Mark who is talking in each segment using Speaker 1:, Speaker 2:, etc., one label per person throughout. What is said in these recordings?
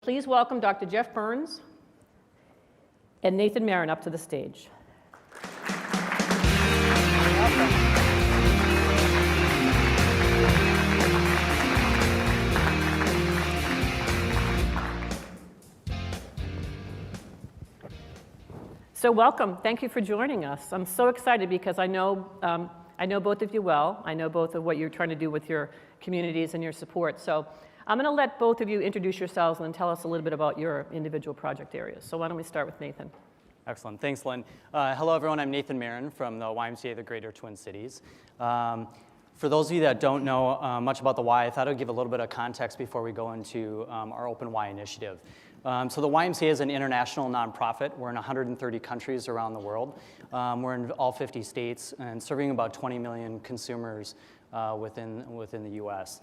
Speaker 1: Please welcome Dr. Jeff Burns and Nathan Maehren up to the stage. So welcome. Thank you for joining us. I'm so excited because I know both of you well. I know both of what you're trying to do with your communities and your support. So I'm going to let both of you introduce yourselves and tell us a little bit about your individual project areas. So why don't we start with Nathan?
Speaker 2: Excellent. Thanks, Lynn. Hello, everyone. I'm Nathan Maehren from the YMCA of the Greater Twin Cities. For those of you that don't know much about the Y, I thought I'd give a little bit of context before we go into our Open Y initiative. So the YMCA is an international nonprofit. We're in 130 countries around the world. We're in all 50 states and serving about 20 million consumers within the US.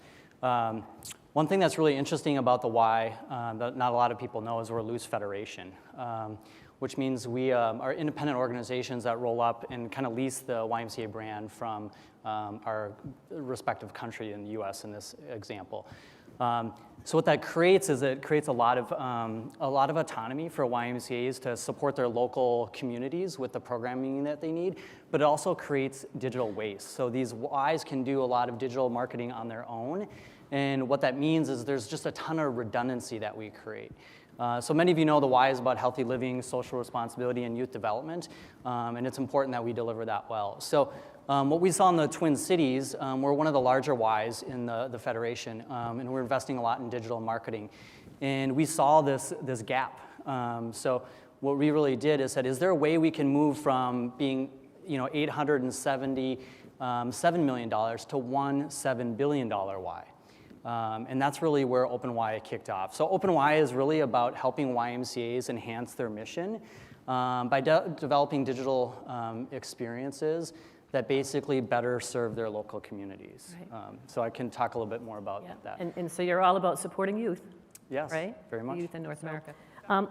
Speaker 2: One thing that's really interesting about the Y that not a lot of people know is we're a loose federation, which means we are independent organizations that roll up and kind of lease the YMCA brand from our respective country in the US in this example. So what that creates is it creates a lot of autonomy for YMCAs to support their local communities with the programming that they need, but it also creates digital waste. So these Ys can do a lot of digital marketing on their own, and what that means is there's just a ton of redundancy that we create. So many of you know the Y is about healthy living, social responsibility, and youth development, and it's important that we deliver that well. So what we saw in the Twin Cities, we're one of the larger Ys in the Federation, and we're investing a lot in digital marketing. And we saw this gap. So what we really did is said, is there a way we can move from being $877 million to $7 billion Y? And that's really where Open Y kicked off. So Open Y is really about helping YMCAs enhance their mission by developing digital experiences that basically better serve their local communities. Right. So I can talk a little bit more about that.
Speaker 1: And so you're all about supporting youth,
Speaker 2: yes,
Speaker 1: right?
Speaker 2: Very much.
Speaker 1: Youth in North America.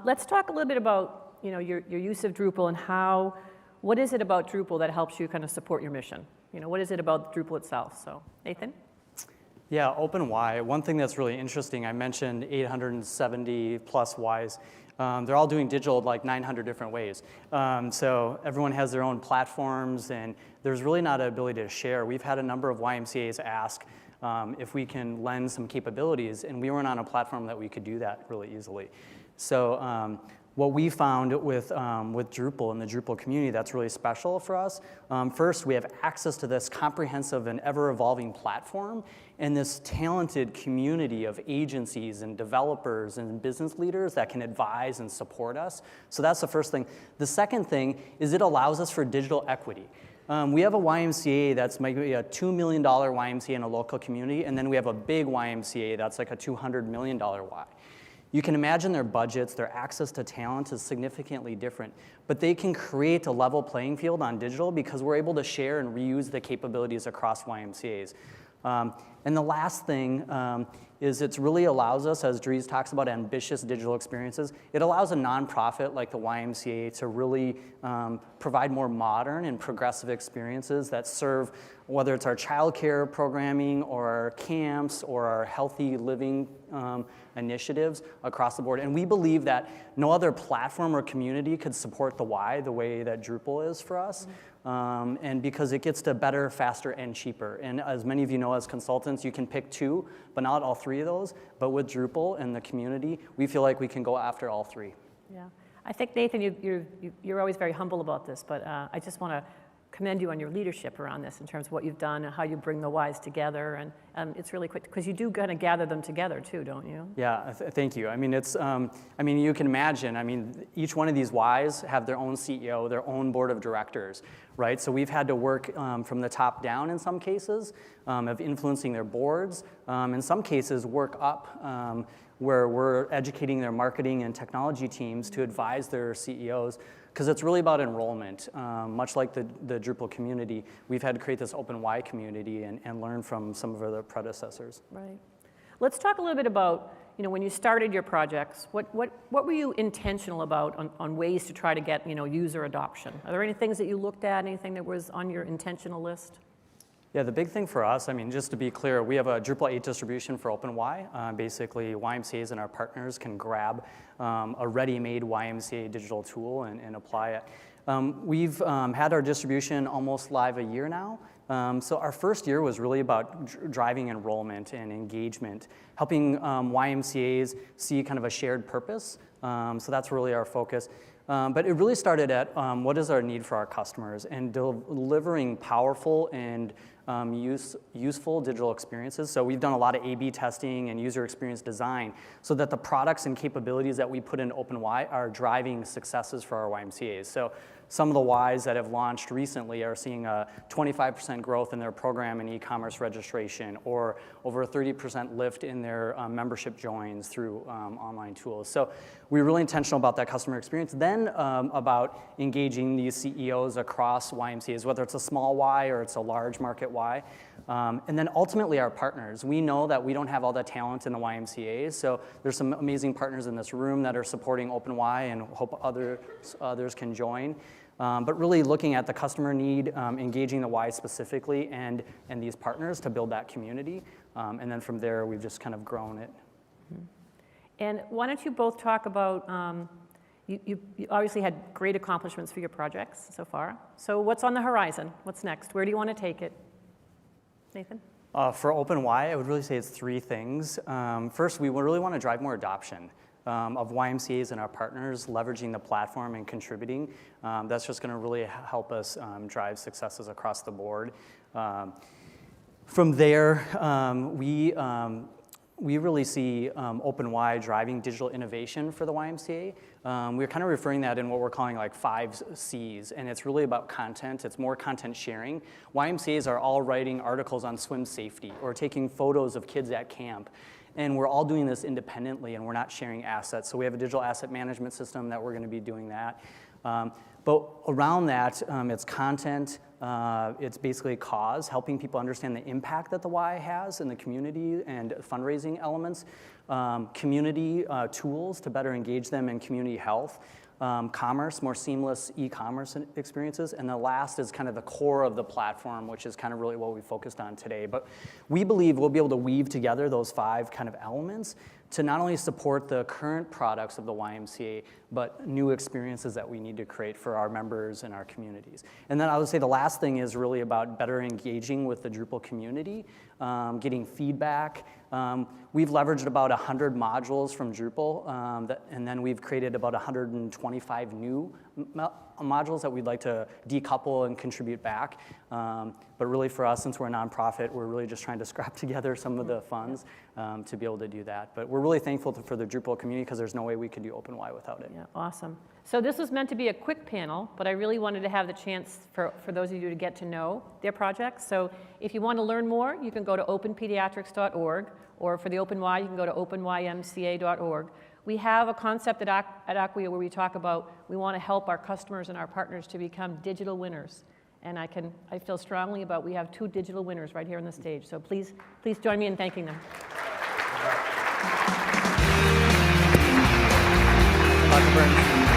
Speaker 1: Let's talk a little bit about your use of Drupal and what is it about Drupal that helps you kind of support your mission? What is it about Drupal itself? So Nathan?
Speaker 2: Yeah, Open Y, one thing that's really interesting, I mentioned 870 plus Ys. They're all doing digital like 900 different ways. So everyone has their own platforms, and there's really not an ability to share. We've had a number of YMCAs ask if we can lend some capabilities, and we weren't on a platform that we could do that really easily. So what we found with Drupal and the Drupal community that's really special for us, first, we have access to this comprehensive and ever-evolving platform and this talented community of agencies and developers and business leaders that can advise and support us. So that's the first thing. The second thing is it allows us for digital equity. We have a YMCA that's maybe a $2 million YMCA in a local community, and then we have a big YMCA that's like a $200 million Y. You can imagine their budgets, their access to talent is significantly different, but they can create a level playing field on digital because we're able to share and reuse the capabilities across YMCAs. And the last thing is it really allows us, as Dries talks about ambitious digital experiences, it allows a nonprofit like the YMCA to really provide more modern and progressive experiences that serve, whether it's our childcare programming or our camps or our healthy living initiatives across the board. And we believe that no other platform or community could support the Y the way that Drupal is for us. And because it gets to better, faster, and cheaper. And as many of you know as consultants, you can pick two, but not all three of those. But with Drupal and the community, we feel like we can go after all three.
Speaker 1: Yeah, I think, Nathan, you're always very humble about this, but I just want to commend you on your leadership around this in terms of what you've done and how you bring the Ys together. And it's really quick, because you do kind of gather them together too, don't you?
Speaker 2: Yeah, thank you. I mean, you can imagine, each one of these Ys have their own CEO, their own board of directors, right? So we've had to work from the top down in some cases, of influencing their boards. In some cases, work up where we're educating their marketing and technology teams to advise their CEOs, because it's really about enrollment. Much like the Drupal community, we've had to create this Open Y community and learn from some of our predecessors.
Speaker 1: Right. Let's talk a little bit about, when you started your projects, what were you intentional about on ways to try to get, user adoption? Are there any things that you looked at, anything that was on your intentional list?
Speaker 2: Yeah, the big thing for us, I mean, just to be clear, we have a Drupal 8 distribution for OpenY. Basically, YMCAs and our partners can grab a ready-made YMCA digital tool and apply it. We've had our distribution almost live a year now. So our first year was really about driving enrollment and engagement, helping YMCAs see kind of a shared purpose. So that's really our focus. But it really started at what is our need for our customers and delivering powerful and useful digital experiences. So we've done a lot of A/B testing and user experience design so that the products and capabilities that we put in OpenY are driving successes for our YMCAs. So some of the Ys that have launched recently are seeing a 25% growth in their program and e-commerce registration, or over a 30% lift in their membership joins through online tools. So we're really intentional about that customer experience. Then about engaging these CEOs across YMCAs, whether it's a small Y or it's a large market Y. And then ultimately our partners. We know that we don't have all the talent in the YMCAs, so there's some amazing partners in this room that are supporting OpenY and hope others can join. But really looking at the customer need, engaging the Y specifically, and these partners to build that community. And then from there, we've just kind of grown it.
Speaker 1: And why don't you both talk about, you obviously had great accomplishments for your projects so far. So what's on the horizon? What's next? Where do you want to take it? Nathan?
Speaker 2: For OpenY, I would really say it's three things. First, we really want to drive more adoption of YMCAs and our partners, leveraging the platform and contributing. That's just going to really help us drive successes across the board. From there, we really see OpenY driving digital innovation for the YMCA. We're kind of referring that in what we're calling like 5 C's, and it's really about content. It's more content sharing. YMCAs are all writing articles on swim safety or taking photos of kids at camp. And we're all doing this independently, and we're not sharing assets. So we have a digital asset management system that we're going to be doing that. But around that, it's content, it's basically cause, helping people understand the impact that the Y has in the community and fundraising elements, community tools to better engage them in community health, commerce, more seamless e-commerce experiences, and the last is kind of the core of the platform, which is kind of really what we focused on today. But we believe we'll be able to weave together those 5 kind of elements to not only support the current products of the YMCA, but new experiences that we need to create for our members and our communities. And then I would say the last thing is really about better engaging with the Drupal community, getting feedback. We've leveraged about 100 modules from Drupal, and then we've created about 125 new modules that we'd like to decouple and contribute back. But really for us, since we're a nonprofit, we're really just trying to scrap together some of the funds to be able to do that. But we're really thankful for the Drupal community because there's no way we could do OpenY without it.
Speaker 1: Yeah, awesome. So this was meant to be a quick panel, but I really wanted to have the chance for those of you to get to know their projects. So if you want to learn more, you can go to openpediatrics.org, or for the OpenY, you can go to openymca.org. We have a concept at Acquia where we talk about we want to help our customers and our partners to become digital winners. And I feel strongly about we have 2 digital winners right here on the stage. So please join me in thanking them.
Speaker 2: Dr. Burns.